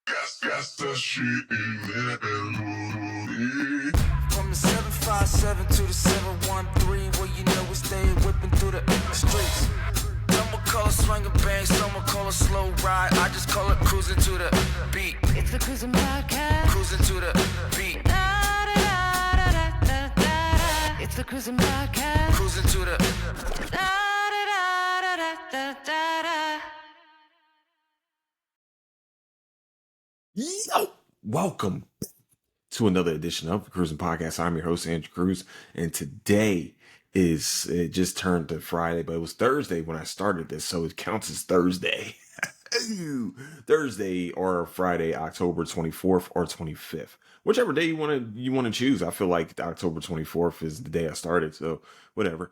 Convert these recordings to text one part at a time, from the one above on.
Got that shit in there. From the 757 to the 713, where you know we stay whipping through the streets. Some will call it swinging bang, some will call it slow ride. I just call it cruising to the beat. It's the Cruising Podcast. Cruising to the beat. Da, da, da, da, da, da, da. It's the Cruising Podcast. Cruising to the Da, da, da, da, da, da, da. Yo, welcome to another edition of the Cruising Podcast. I'm your host, Andrew Cruz, and today it just turned to Friday, but it was Thursday when I started this, so it counts as Thursday. Thursday or Friday, October 24th or 25th. Whichever day you want to choose. I feel like October 24th is the day I started, so whatever.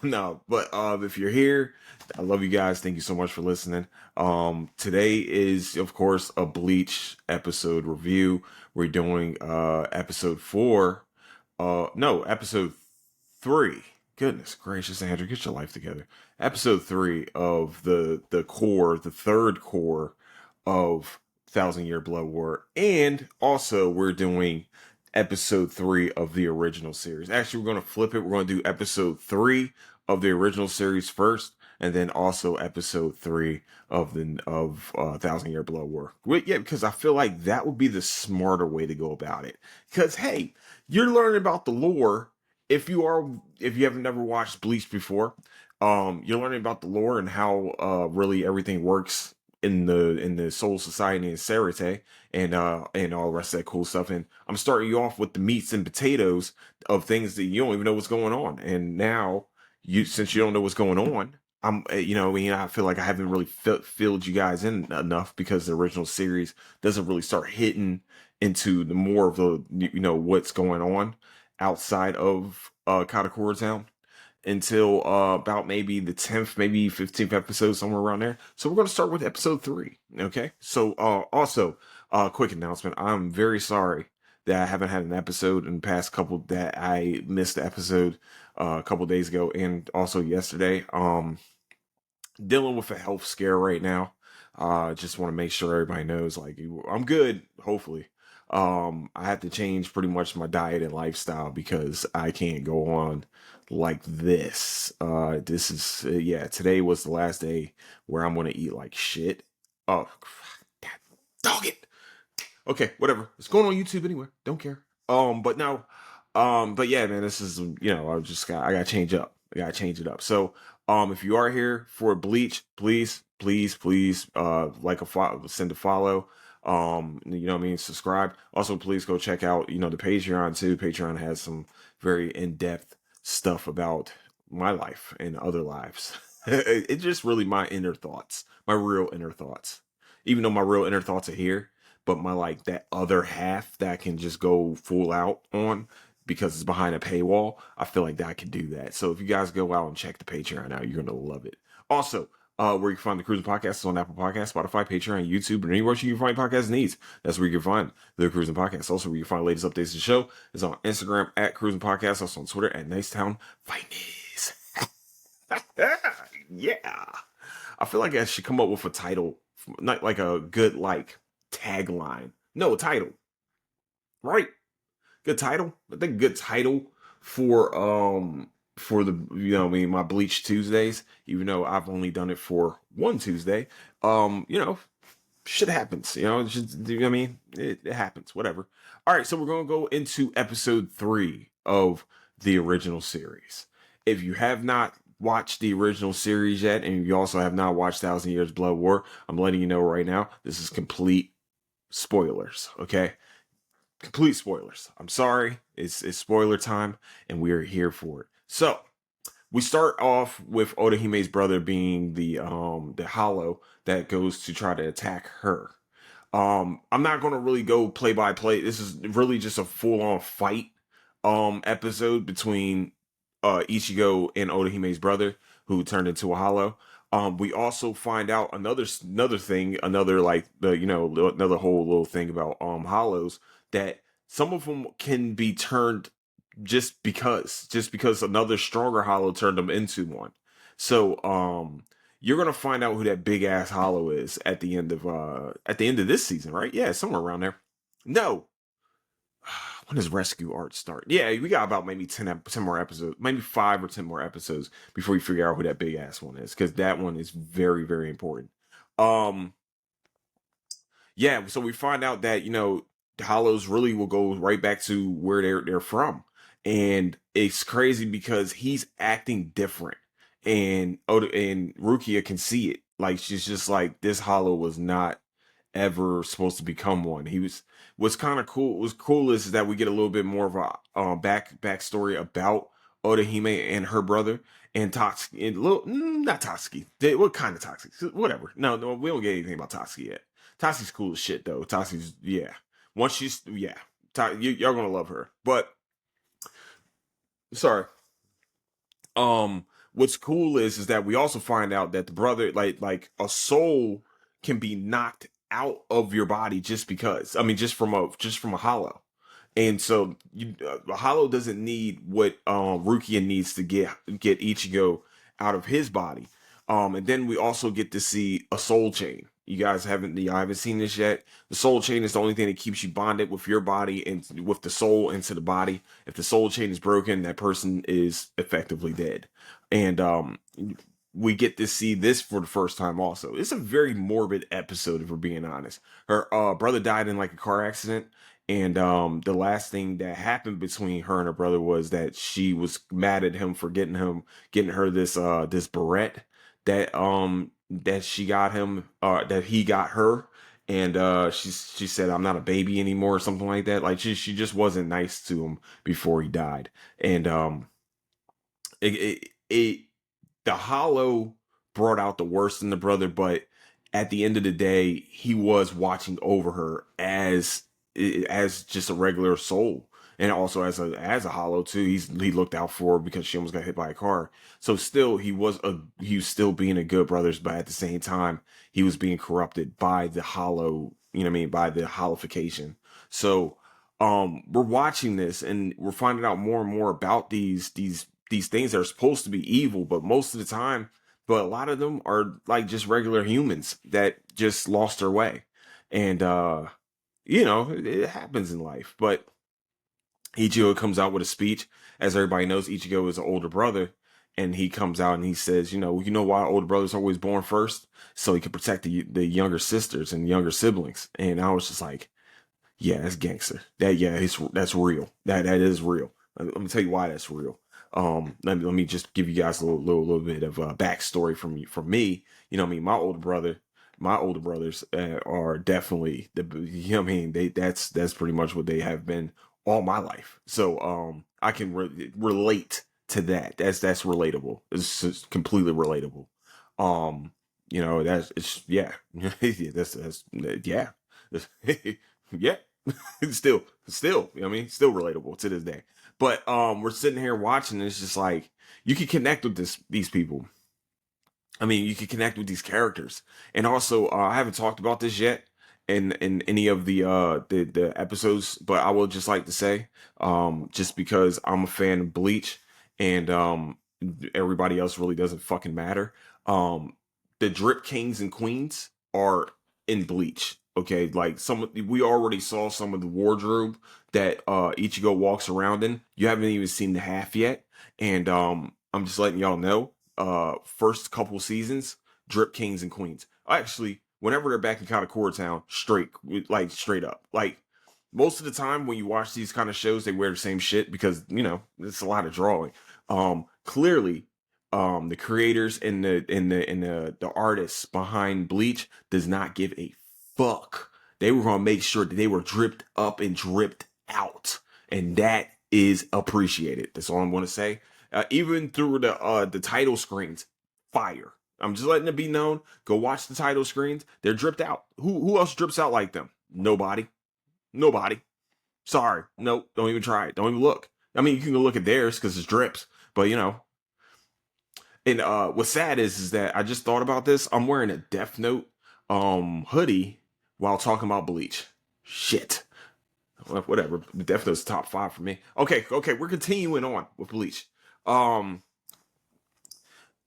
No, but if you're here, I love you guys. Thank you so much for listening. Today is of course a Bleach episode review. We're doing episode 4. Episode 3. Goodness gracious, Andrew, get your life together. Episode 3 of the third core of Thousand Year Blood War, and also we're doing episode 3 of the original series. Actually, we're going to flip it. We're going to do episode 3 of the original series first, and then also episode 3 of Thousand Year Blood War. Yeah, because I feel like that would be the smarter way to go about it. Because hey, you're learning about the lore. If you haven't never watched Bleach before, you're learning about the lore and how really everything works in the Soul Society and Sarate and all the rest of that cool stuff. And I'm starting you off with the meats and potatoes of things that you don't even know what's going on. And now since you don't know what's going on, I feel like I haven't really filled you guys in enough because the original series doesn't really start hitting into the more of the what's going on outside of Katakura Town until about maybe the 10th, maybe 15th episode, somewhere around there. So we're going to start with episode 3. Okay. So also, quick announcement. I'm very sorry that I haven't had an episode in the past couple, that I missed the episode a couple days ago and also yesterday. Dealing with a health scare right now. Just want to make sure everybody knows, like, I'm good, hopefully. I have to change pretty much my diet and lifestyle because I can't go on like this. This is, today was the last day where I'm going to eat like shit. Oh, God, dog it. Okay, whatever. It's going on YouTube anyway. Don't care. But yeah, man, this is, I gotta change up. I gotta change it up. So, if you are here for Bleach, please, send a follow. Subscribe. Also, please go check out, the Patreon too. Patreon has some very in-depth stuff about my life and other lives. It's just really my inner thoughts, my real inner thoughts. Even though my real inner thoughts are here, but my that other half that can just go full out on because it's behind a paywall, I feel like that I can do that. So if you guys go out and check the Patreon out, you're gonna love it. Also, where you can find the Cruising Podcast is on Apple Podcasts, Spotify, Patreon, YouTube, and anywhere you can find podcast needs. That's where you can find the Cruising Podcast. Also, where you can find the latest updates to the show is on Instagram at Cruising Podcast, also on Twitter at Nicetown Finance. Yeah. I feel like I should come up with a title, not like a good tagline. No, title. Right? Good title. I think good title for the my Bleach Tuesdays, even though I've only done it for one Tuesday. Shit happens, it's just, it happens, whatever. All right, so we're going to go into episode 3 of the original series. If you have not watched the original series yet, and you also have not watched Thousand Years Blood War, I'm letting you know right now, this is complete spoilers, okay? Complete spoilers. I'm sorry. It's spoiler time, and we're here for it. So we start off with Odahime's brother being the hollow that goes to try to attack her. I'm not gonna really go play by play. This is really just a full on fight episode between Ichigo and Odahime's brother, who turned into a hollow. We also find out another thing, another another whole little thing about hollows, that some of them can be turned just because another stronger hollow turned them into one. So you're gonna find out who that big ass Hollow is at the end of this season, right? Yeah, somewhere around there. No, when does Rescue Art start? Yeah, we got about maybe 10 more episodes, maybe 5 or 10 more episodes before we figure out who that big ass one is, because that one is very, very important. Um, yeah, so we find out that the Hollows really will go right back to where they're from, and it's crazy because he's acting different, and and Rukia can see it. Like she's just like, this Hollow was not ever supposed to become one. He was what's kind of cool. What's cool is that we get a little bit more of a backstory about Odahime and her brother and Toxiki. And little not Toxiki. What kind of Toxiki? Whatever. No, we don't get anything about Toxiki yet. Toxi's cool as shit though. Toxi's yeah. Once she's yeah, y'all gonna love her. But sorry. What's cool is that we also find out that the brother, like a soul, can be knocked out of your body just because. I mean, just from a hollow. And so a hollow doesn't need what Rukia needs to get Ichigo out of his body. And then we also get to see a soul chain. Y'all haven't seen this yet. The soul chain is the only thing that keeps you bonded with your body and with the soul into the body. If the soul chain is broken, that person is effectively dead. And we get to see this for the first time also. It's a very morbid episode, if we're being honest. Her brother died in like a car accident, and the last thing that happened between her and her brother was that she was mad at him for getting her this beret that she got him, that he got her. And she said, I'm not a baby anymore, or something like that. Like she just wasn't nice to him before he died. And it the hollow brought out the worst in the brother, but at the end of the day, he was watching over her as just a regular soul, and also as a hollow too. He looked out for her because she almost got hit by a car. So still, he was still being a good brother, but at the same time, he was being corrupted by the hollow. You know what I mean? By the hollowification. So we're watching this and we're finding out more and more about these things that are supposed to be evil, but most of the time, but a lot of them are like just regular humans that just lost their way. And it happens in life. But Ichigo comes out with a speech. As everybody knows, Ichigo is an older brother, and he comes out and he says, you know why older brothers are always born first? So he can protect the younger sisters and younger siblings. And I was just like, yeah, that's gangster. That's real. That is real. Let me tell you why that's real. Let me just give you guys a little bit of a backstory from me. You know what I mean? My older brothers are definitely that's pretty much what they have been all my life. So I can relate to that. That's relatable. It's just completely relatable. That's it's yeah. that's yeah. Yeah. still, you know what I mean? Still relatable to this day. But we're sitting here watching, and it's just like you can connect with these people. I mean, you can connect with these characters. And also, I haven't talked about this yet in any of the episodes, but I will just like to say, just because I'm a fan of Bleach, and everybody else really doesn't fucking matter. The drip kings and queens are in Bleach. Okay, like we already saw some of the wardrobe that Ichigo walks around in. You haven't even seen the half yet, and I'm just letting y'all know. First couple seasons, drip kings and queens. Actually, whenever they're back in Katakura Town, straight up. Like most of the time when you watch these kind of shows, they wear the same shit because it's a lot of drawing. Clearly, the creators and the artists behind Bleach does not give a fuck. They were gonna make sure that they were dripped up and dripped out, and that is appreciated. That's all I'm gonna say. Even through the title screens, fire. I'm just letting it be known. Go watch the title screens. They're dripped out. Who else drips out like them? Nobody. Nobody. Sorry. Nope. Don't even try it. Don't even look. I mean, you can go look at theirs because it's drips, but And what's sad is that I just thought about this. I'm wearing a Death Note hoodie while talking about Bleach. Shit. Well, whatever. Death Note's top 5 for me. Okay. We're continuing on with Bleach.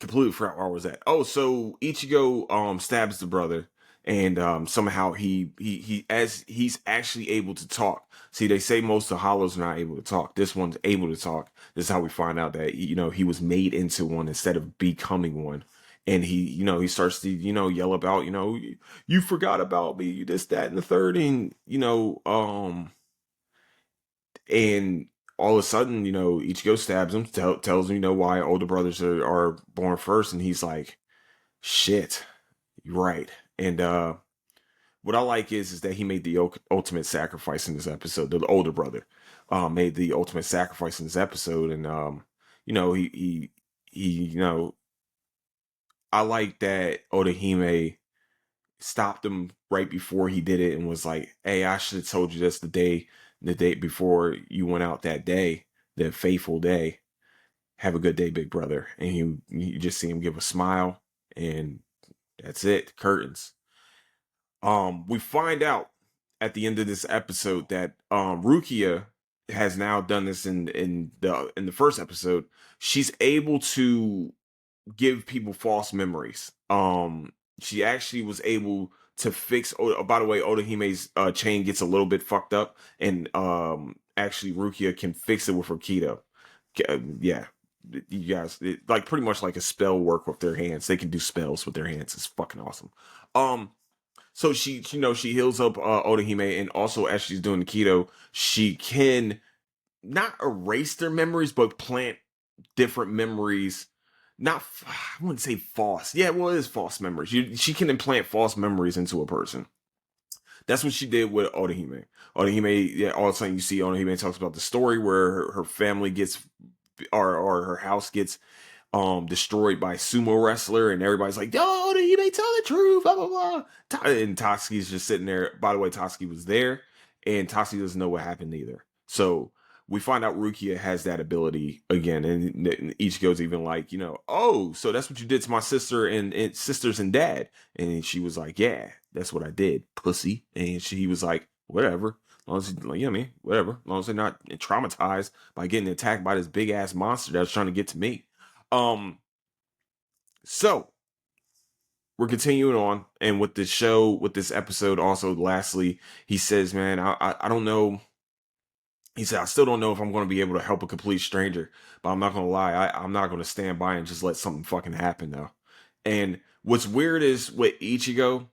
completely forgot where I was at. Oh, so Ichigo stabs the brother, and somehow he as he's actually able to talk. See, they say most of the hollows are not able to talk. This one's able to talk. This is how we find out that he was made into one instead of becoming one. And he starts to yell about you forgot about me, this, that, and the third, and and all of a sudden, Ichigo stabs him, tells him, why older brothers are born first, and he's like, shit, you're right. And what I like is that he made the ultimate sacrifice in this episode. The older brother made the ultimate sacrifice in this episode, and he I like that Odahime stopped him right before he did it and was like, "Hey, I should have told you this the day before you went out that day, that fateful day. Have a good day, big brother." And you just see him give a smile, and that's it. Curtains. We find out at the end of this episode that Rukia has now done this in the first episode. She's able to give people false memories. She actually was able to fix. Oh, by the way, Odahime's chain gets a little bit fucked up, and actually Rukia can fix it with her Keto. Yeah, you guys, like pretty much like a spell work with their hands. They can do spells with their hands. It's fucking awesome. So she heals up Odahime, and also as she's doing the keto, she can not erase their memories, but plant different memories. Not, I wouldn't say false. Yeah, well, it is false memories. She can implant false memories into a person. That's what she did with Odahime. Odahime, yeah, all of a sudden you see Odahime talks about the story where her family gets, or her house gets destroyed by a sumo wrestler, and everybody's like, "Yo, you may tell the truth," blah blah blah. And Tatsuki's just sitting there. By the way, Tatsuki was there, and Tatsuki doesn't know what happened either. So we find out Rukia has that ability again, and Ichigo's even like, "Oh, so that's what you did to my sister and sisters and dad." And she was like, "Yeah, that's what I did, pussy." And he was like, "Whatever." As long as, whatever. As long as they're not traumatized by getting attacked by this big ass monster that's trying to get to me. So we're continuing on, and with this episode, also, lastly, he says, "Man, I don't know." He said, "I still don't know if I'm going to be able to help a complete stranger, but I'm not going to lie. I'm not going to stand by and just let something fucking happen, though." And what's weird is with Ichigo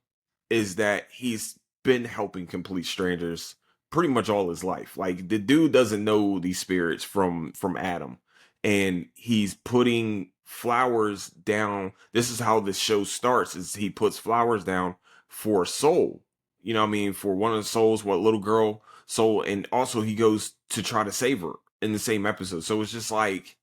is that he's been helping complete strangers pretty much all his life. Like, the dude doesn't know these spirits from Adam, and he's putting flowers down. This is how this show starts: is he puts flowers down for a soul. For one of the souls, what little girl soul, and also he goes to try to save her in the same episode. So it's just like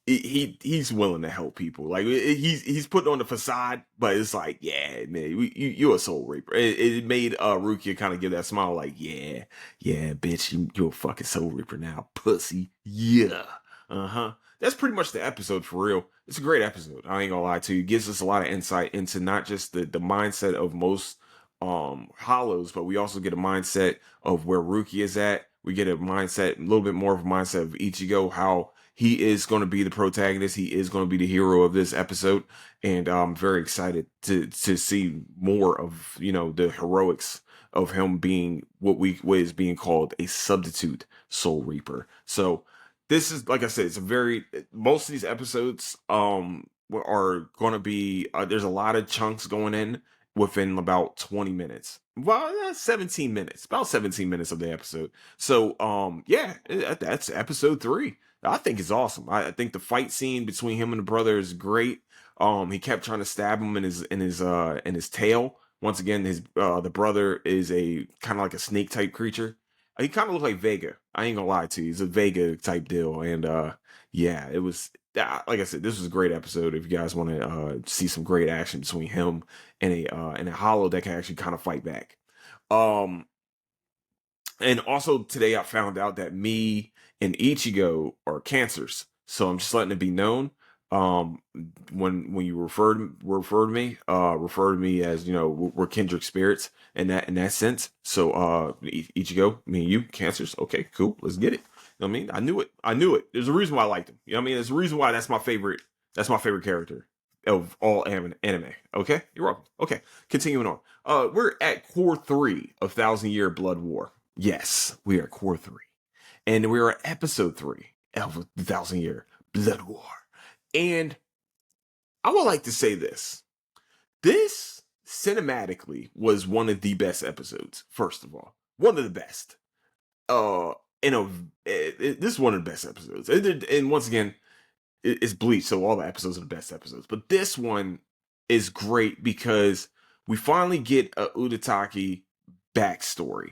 he's willing to help people. Like, he's putting on the facade, but it's like, yeah, man, you're a soul reaper. It made Rukia kind of give that smile, like, yeah, bitch, you're a fucking soul reaper now, pussy. Yeah, that's pretty much the episode for real. It's a great episode. I ain't gonna lie to you. It gives us a lot of insight into not just the mindset of most hollows, but we also get a mindset of where Rukia is at. We get a little bit more of a mindset of Ichigo, how he is going to be the protagonist. He is going to be the hero of this episode, and I'm very excited to see more of the heroics of him being what is being called a substitute Soul Reaper. So this is, like I said, most of these episodes are going to be there's a lot of chunks going in within about 20 minutes. Well, 17 minutes, about 17 minutes of the episode. So, yeah, that's episode 3. I think it's awesome. I think the fight scene between him and the brother is great. He kept trying to stab him in his tail. Once again, the brother is a kind of like a snake type creature. He kind of looked like Vega. I ain't gonna lie to you. He's a Vega type deal. And yeah, it was, like I said, this was a great episode. If you guys want to see some great action between him and a hollow that can actually kind of fight back. And also today I found out that me and Ichigo are cancers. So I'm just letting it be known. When you refer to me as, we're kindred spirits in that sense. So Ichigo, me and you, cancers. Okay, cool. Let's get it. You know what I mean? I knew it. There's a reason why I liked him. You know what I mean? There's a reason why that's my favorite That's my favorite character of all anime. Okay, you're welcome. Okay, continuing on. We're at core 3 of Thousand Year Blood War. Yes, we are at core 3, and we're at episode 3 of the Thousand Year Blood War. And I would like to say this: this cinematically was one of the best episodes. First of all, one of the best. Uh, in a this is one of the best episodes, and once again, it's Bleach, so all the episodes are the best episodes. But this one is great because we finally get a Udatake backstory.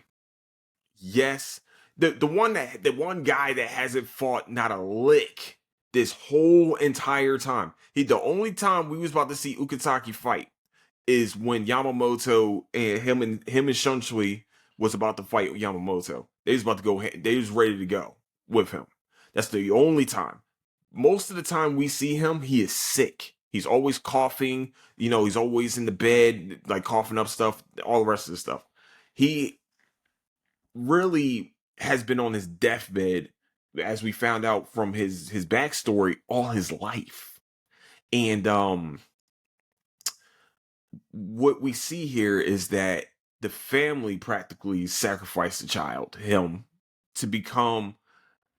Yes, the one guy that hasn't fought not a lick this whole entire time. The only time we was about to see Ukitake fight is when Yamamoto and him and Shunshui was about to fight Yamamoto. They was about to go. They was ready to go with him. That's the only time. Most of the time we see him, he is sick. He's always coughing. He's always in the bed, like coughing up stuff. All the rest of the stuff. He really has been on his deathbed, as we found out from his backstory, all his life. And what we see here is that the family practically sacrificed the child, him, to become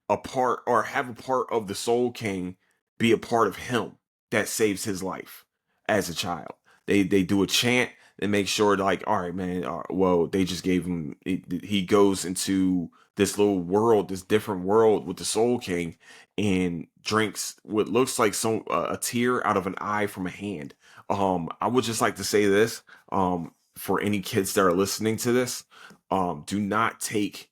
a part, or have a part of the Soul King be a part of him that saves his life as a child. They do a chant and make sure, like, all right, man, well, they just gave him, he goes into this little world, this different world with the Soul King, and drinks what looks like a tear out of an eye from a hand. I would just like to say this, for any kids that are listening to this, do not take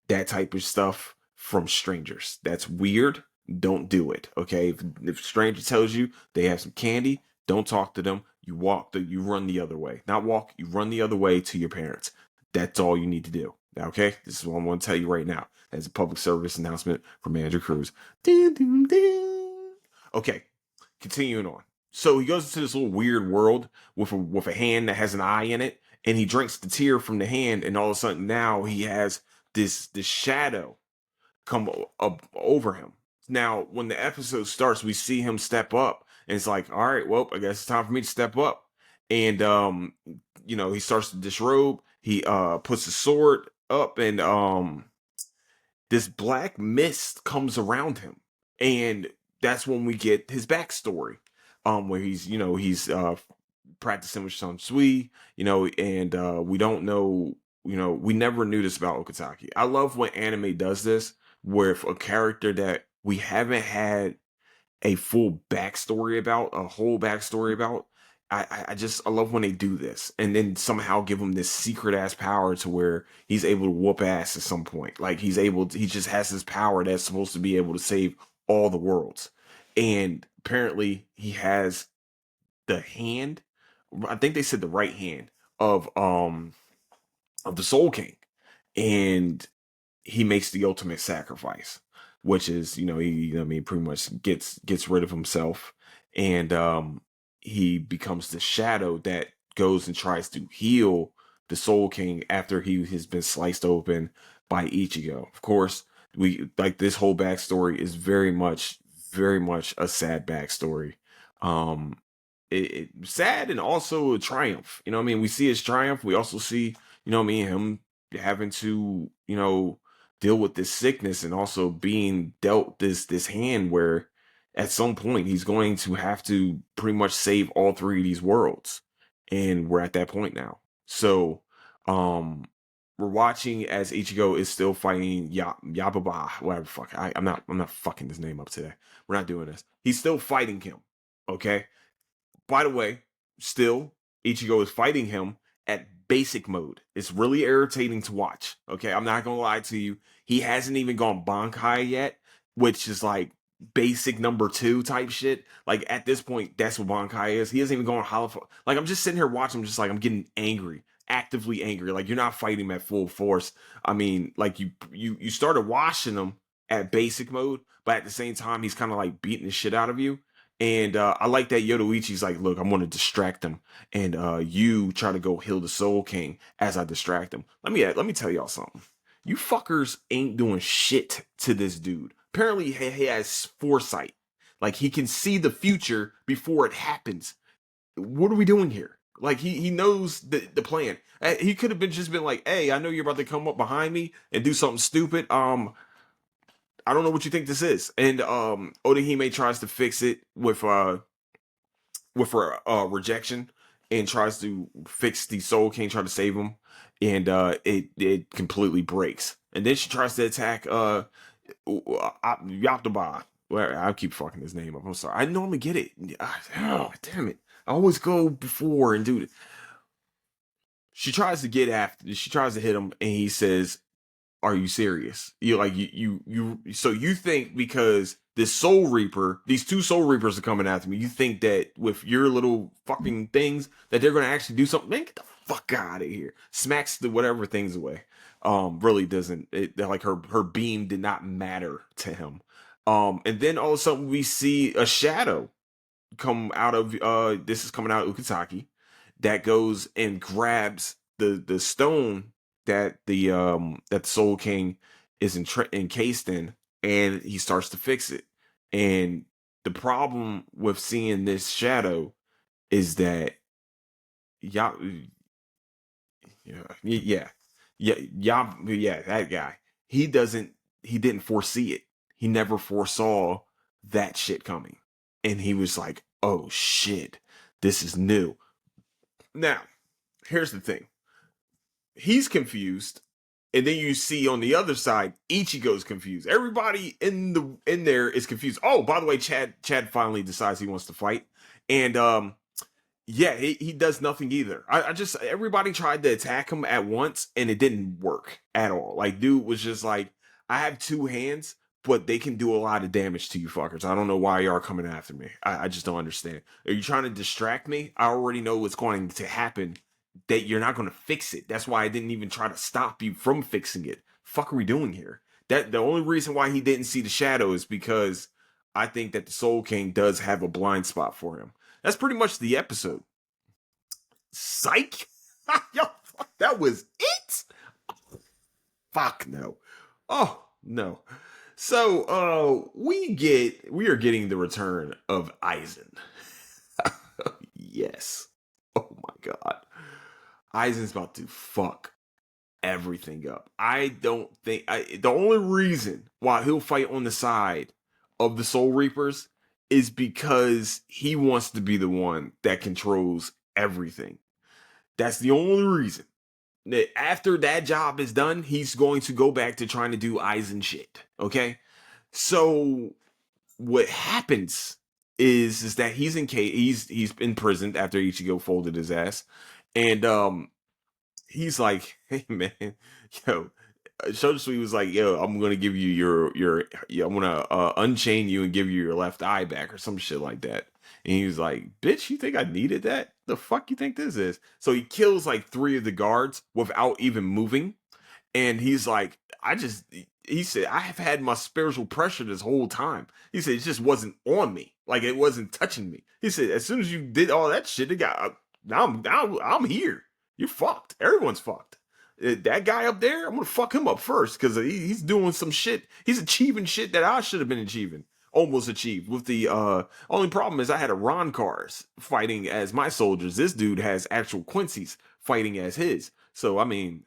that type of stuff from strangers. That's weird. Don't do it. Okay. If a stranger tells you they have some candy, don't talk to them. You run the other way. Not walk, you run the other way to your parents. That's all you need to do. Okay. This is what I'm going to tell you right now. As a public service announcement from Andrew Cruz. Ding, ding, ding. Okay. Continuing on. So he goes into this little weird world with a hand that has an eye in it, and he drinks the tear from the hand, and all of a sudden now he has this shadow come up over him. Now, when the episode starts, we see him step up, and it's like, all right, well, I guess it's time for me to step up. And he starts to disrobe. He puts his sword up, and this black mist comes around him, and that's when we get his backstory, where he's practicing with Sui, and we don't know, we never knew this about Okatake. I love when anime does this, where if a character that we haven't had a full backstory about, a whole backstory about, I love when they do this, and then somehow give him this secret ass power to where he's able to whoop ass at some point. Like he just has this power that's supposed to be able to save all the worlds, and apparently he has the hand. I think they said the right hand of the Soul King, and he makes the ultimate sacrifice, which is, pretty much gets rid of himself, and he becomes the shadow that goes and tries to heal the Soul King after he has been sliced open by Ichigo. Of course, we like this whole backstory is very much a sad backstory. Sad and also a triumph. We see his triumph. We also see, him having to, deal with this sickness, and also being dealt this hand where at some point he's going to have to pretty much save all 3 of these worlds, and we're at that point now. So we're watching as Ichigo is still fighting Yababa, whatever. Fuck, I'm not fucking his name up today. We're not doing this. He's still fighting him. Okay. By the way, still Ichigo is fighting him at basic mode. It's really irritating to watch. Okay, I'm not gonna lie to you. He hasn't even gone Bankai yet, which is like basic number 2 type shit. Like at this point, that's what Bankai is. He hasn't even gone Hollow. Like I'm just sitting here watching him, just like I'm getting angry, actively angry. Like you're not fighting him at full force. I mean, like you started washing him at basic mode, but at the same time, he's kind of like beating the shit out of you. And I like that Yodoichi's like, look, I'm going to distract him, and you try to go heal the Soul King as I distract him. Let me tell y'all something. You fuckers ain't doing shit to this dude. Apparently, he has foresight. Like he can see the future before it happens. What are we doing here? Like he knows the plan. He could have been like, hey, I know you're about to come up behind me and do something stupid. I don't know what you think this is. And Odahime tries to fix it with her rejection and tries to fix the Soul King, try to save him, and it completely breaks. And then she tries to attack Yaptaba. Well, I keep fucking his name up. I'm sorry. I normally get it. Oh, damn it. I always go before and do it. She tries to get after. She tries to hit him, and he says, "Are you serious? You like you? So you think because this Soul Reaper, these two Soul Reapers are coming after me? You think that with your little fucking things that they're gonna actually do something? Man, get the fuck out of here!" Smacks the whatever things away. Really doesn't. Like her beam did not matter to him. And then all of a sudden we see a shadow come out of this is coming out of Ukitake that goes and grabs the stone that the Soul King is encased in, and he starts to fix it. And the problem with seeing this shadow is that y'all, that guy, he didn't foresee it. He never foresaw that shit coming, and he was like, "Oh shit, this is new." Now, here's the thing. He's confused, and then you see on the other side, Ichigo's confused. Everybody in there is confused. Oh, by the way, Chad finally decides he wants to fight, and yeah, he does nothing either. I just everybody tried to attack him at once, and it didn't work at all. Like, dude was just like, I have two hands, but they can do a lot of damage to you fuckers. I don't know why you are coming after me. I just don't understand. Are you trying to distract me? I already know what's going to happen. That you're not going to fix it. That's why I didn't even try to stop you from fixing it. Fuck are we doing here? That the only reason why he didn't see the shadow is because I think that the Soul King does have a blind spot for him. That's pretty much the episode. Psych. Yo, fuck, that was it. Fuck no. Oh no. So we are getting the return of Aizen. Yes. Oh my god. Aizen's about to fuck everything up. I don't think the only reason why he'll fight on the side of the Soul Reapers is because he wants to be the one that controls everything. That's the only reason. After that job is done, he's going to go back to trying to do Aizen shit. Okay? So what happens is that he's imprisoned after Ichigo folded his ass. And he's like, "Hey man, yo." Shoji was like, "Yo, I'm gonna give you I'm gonna unchain you and give you your left eye back or some shit like that." And he was like, "Bitch, you think I needed that? The fuck you think this is?" So he kills like 3 of the guards without even moving. And he's like, he said, "I have had my spiritual pressure this whole time." He said, "It just wasn't on me. Like it wasn't touching me." He said, "As soon as you did all that shit, it got, now I'm here. You're fucked. Everyone's fucked. That guy up there, I'm gonna fuck him up first because he's doing some shit. He's achieving shit that I should have been achieving, almost achieved. With the only problem is I had a Ron Cars fighting as my soldiers. This dude has actual Quincy's fighting as his. So I mean,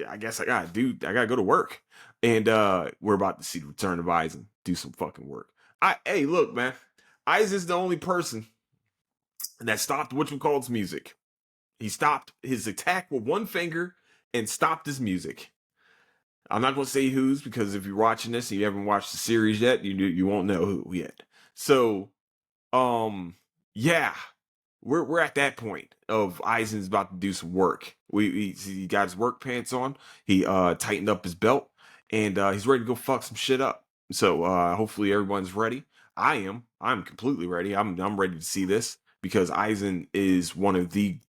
I guess I gotta go to work, and we're about to see the return of Aizen do some fucking work. Hey, look, man, Aizen's the only person that stopped whatchamacallit's music. He stopped his attack with one finger and stopped his music. I'm not going to say whose because if you're watching this and you haven't watched the series yet, you won't know who yet. So, yeah, we're at that point of Aizen's about to do some work. He got his work pants on. He tightened up his belt and he's ready to go fuck some shit up. So hopefully everyone's ready. I am. I'm completely ready. I'm ready to see this because Aizen is one of the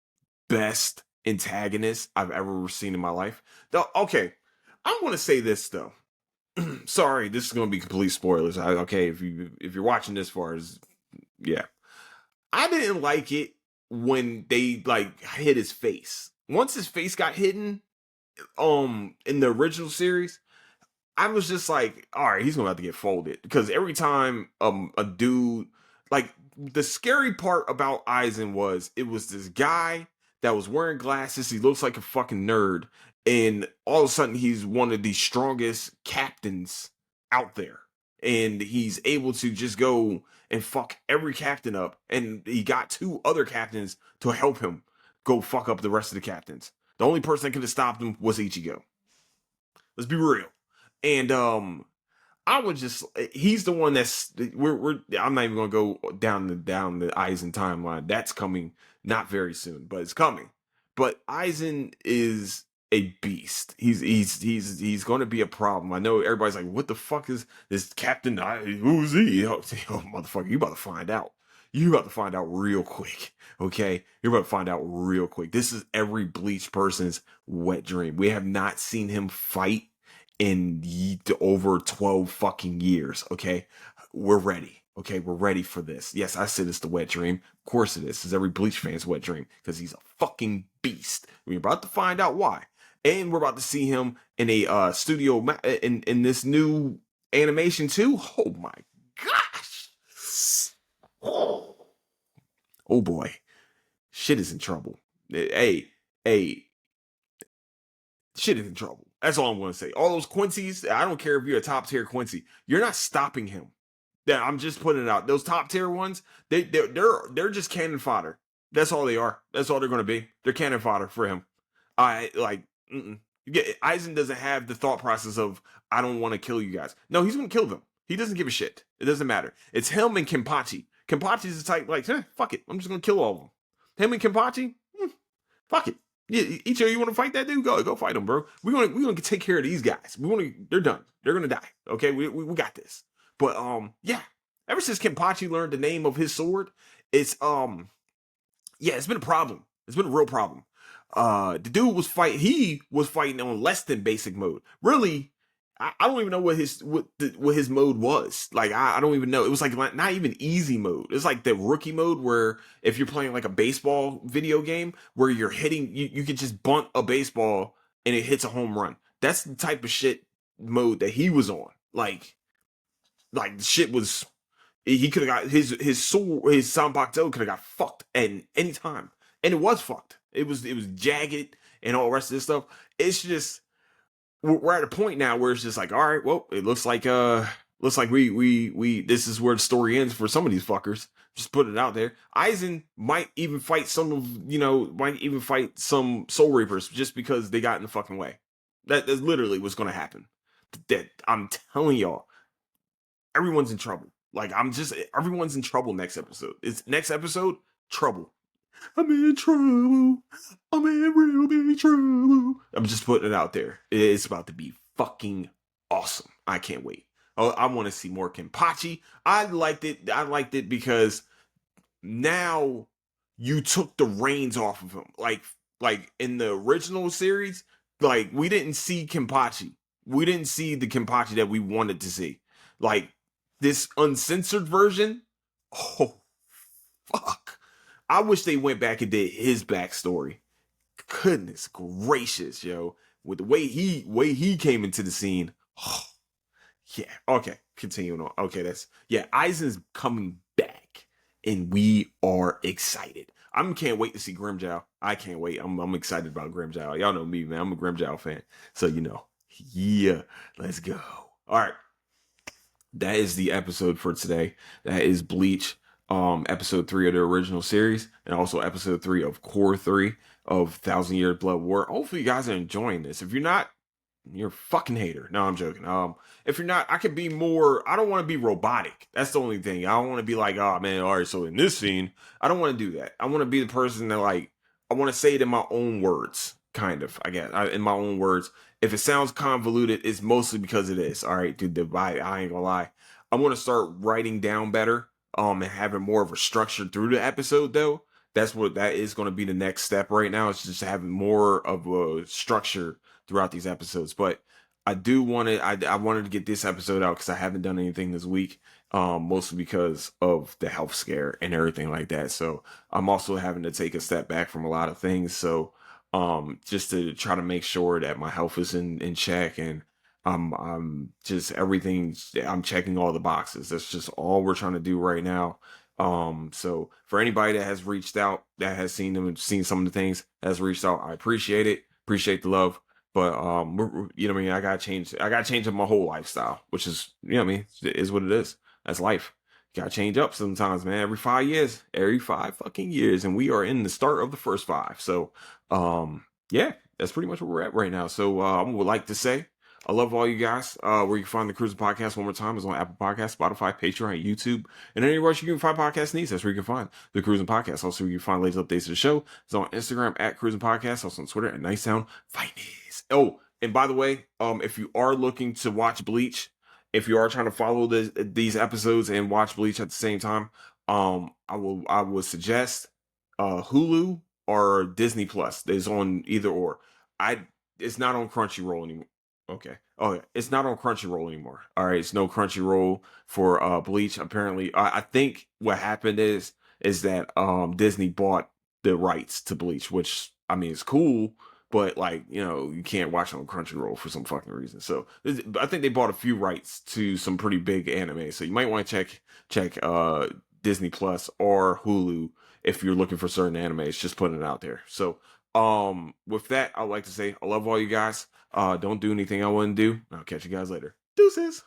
best antagonist I've ever seen in my life. Okay, I'm going to say this though. Sorry, this is going to be complete spoilers. Okay, if you're watching this far, yeah, I didn't like it when they like hit his face. Once his face got hidden, in the original series, I was just like, all right, he's gonna have to get folded because every time a dude, like, the scary part about Aizen was it was this guy that was wearing glasses. He looks like a fucking nerd, and all of a sudden he's one of the strongest captains out there, and he's able to just go and fuck every captain up, and he got two other captains to help him go fuck up the rest of the captains. The only person that could have stopped him was Ichigo. Let's be real. And I would just he's the one that's we're I'm not even gonna go down the Aizen timeline. That's coming not very soon, but it's coming. But Aizen is a beast. He's going to be a problem. I know everybody's like, what the fuck is this Captain? Who's he? Oh, motherfucker, you about to find out. You about to find out real quick. Okay, you're about to find out real quick. This is every Bleach person's wet dream. We have not seen him fight in over 12 fucking years. Okay, we're ready. Okay, we're ready for this. Yes, I said it's the wet dream. Of course it is. It's every Bleach fan's wet dream because he's a fucking beast. We're about to find out why, and we're about to see him in a studio in this new animation too. Oh my gosh! Oh boy, shit is in trouble. Hey, shit is in trouble. That's all I'm going to say. All those Quincy's, I don't care if you're a top tier Quincy, you're not stopping him. Yeah, I'm just putting it out. Those top tier ones, they're just cannon fodder. That's all they are. That's all they're going to be. They're cannon fodder for him. I like. Aizen doesn't have the thought process of I don't want to kill you guys. No, he's going to kill them. He doesn't give a shit. It doesn't matter. It's him and Kenpachi. Kenpachi's the type like, fuck it. I'm just going to kill all of them. Him and Kenpachi, fuck it. Yeah, each of you want to fight that dude? Go fight him, bro. We're gonna take care of these guys. They're done. They're gonna die. Okay, we got this. But yeah. Ever since Kenpachi learned the name of his sword, it's yeah, it's been a problem. It's been a real problem. The dude was fighting on less than basic mode. Really, I don't even know what his mode was. Like I don't even know. It was like not even easy mode. It's like the rookie mode where if you're playing like a baseball video game where you're hitting, you can just bunt a baseball and it hits a home run. That's the type of shit mode that he was on. Like the shit was. He could have got his sword, his Sanbakuto could have got fucked at any time, and it was fucked. It was jagged and all the rest of this stuff. It's just we're at a point now where it's just like, all right, well, it looks like we this is where the story ends for some of these fuckers. Just put it out there. Aizen might even fight some Soul Reapers just because they got in the fucking way. That's literally what's gonna happen. That I'm telling y'all, everyone's in trouble. Like everyone's in trouble next episode. It's next episode, trouble. I'm in trouble. I'm in real big trouble. I'm just putting it out there. It's about to be fucking awesome. I can't wait. Oh, I want to see more Kenpachi. I liked it. I liked it because now you took the reins off of him. Like in the original series, like we didn't see Kenpachi. We didn't see the Kenpachi that we wanted to see. Like this uncensored version. Oh, fuck. I wish they went back and did his backstory. Goodness gracious, yo. With the way he came into the scene. Oh, yeah. Okay. Continuing on. Okay, Aizen's coming back. And we are excited. I can't wait to see Grimmjow. I can't wait. I'm excited about Grimmjow. Y'all know me, man. I'm a Grimmjow fan. So yeah, let's go. All right. That is the episode for today. That is Bleach. Episode 3 of the original series, and also episode 3 of Core 3 of Thousand Year Blood War. Hopefully you guys are enjoying this. If you're not, you're a fucking hater. No, I'm joking. If you're not, I could be more. I don't want to be robotic. That's the only thing. I don't want to be like, oh man, all right. So in this scene, I don't want to do that. I want to be the person that I want to say it in my own words, kind of. I guess in my own words. If it sounds convoluted, it's mostly because it is. All right, dude. I ain't gonna lie. I want to start writing down better. And having more of a structure through the episode though. That is going to be the next step right now. It's just having more of a structure throughout these episodes. But I do want to, I wanted to get this episode out because I haven't done anything this week. Mostly because of the health scare and everything like that. So I'm also having to take a step back from a lot of things. So, just to try to make sure that my health is in check, and I want to get this episode out because I haven't done anything this week. Mostly because of the health scare and everything like that. So I'm also having to take a step back from a lot of things. So, just to try to make sure that my health is in check, and I want to get this episode out because I haven't done anything this week. Mostly because of the health scare and everything like that. So I'm also having to take a step back from a lot of things. So just to try to make sure that my health is in check, and I'm just I'm checking all the boxes. That's just all we're trying to do right now. So for anybody that has reached out, that has seen some of the things, has reached out, I appreciate it. Appreciate the love. But you know what I mean. I gotta change up my whole lifestyle, which is, you know what I mean. It is what it is. That's life. Gotta change up sometimes, man. Every 5 fucking years, and we are in the start of the first 5. So, yeah, that's pretty much where we're at right now. So, I would like to say, I love all you guys. Where you can find the Cruising Podcast one more time is on Apple Podcasts, Spotify, Patreon, YouTube, and anywhere else you can find podcast needs. That's where you can find the Cruising Podcast. Also, you can find latest updates to the show. It's on Instagram at Cruising Podcast. Also on Twitter at Nice Sound Finance. Oh, and by the way, if you are looking to watch Bleach, if you are trying to follow these episodes and watch Bleach at the same time, I would suggest Hulu or Disney Plus. It's on either or. It's not on Crunchyroll anymore. Okay. Oh yeah, it's not on Crunchyroll anymore. All right, it's no Crunchyroll for Bleach. Apparently, I think what happened is that Disney bought the rights to Bleach, which I mean is cool, but like, you know, you can't watch it on Crunchyroll for some fucking reason. So I think they bought a few rights to some pretty big anime. So you might want to check Disney Plus or Hulu if you're looking for certain animes. Just putting it out there. So with that, I'd like to say I love all you guys. Don't do anything I wouldn't do. I'll catch you guys later. Deuces.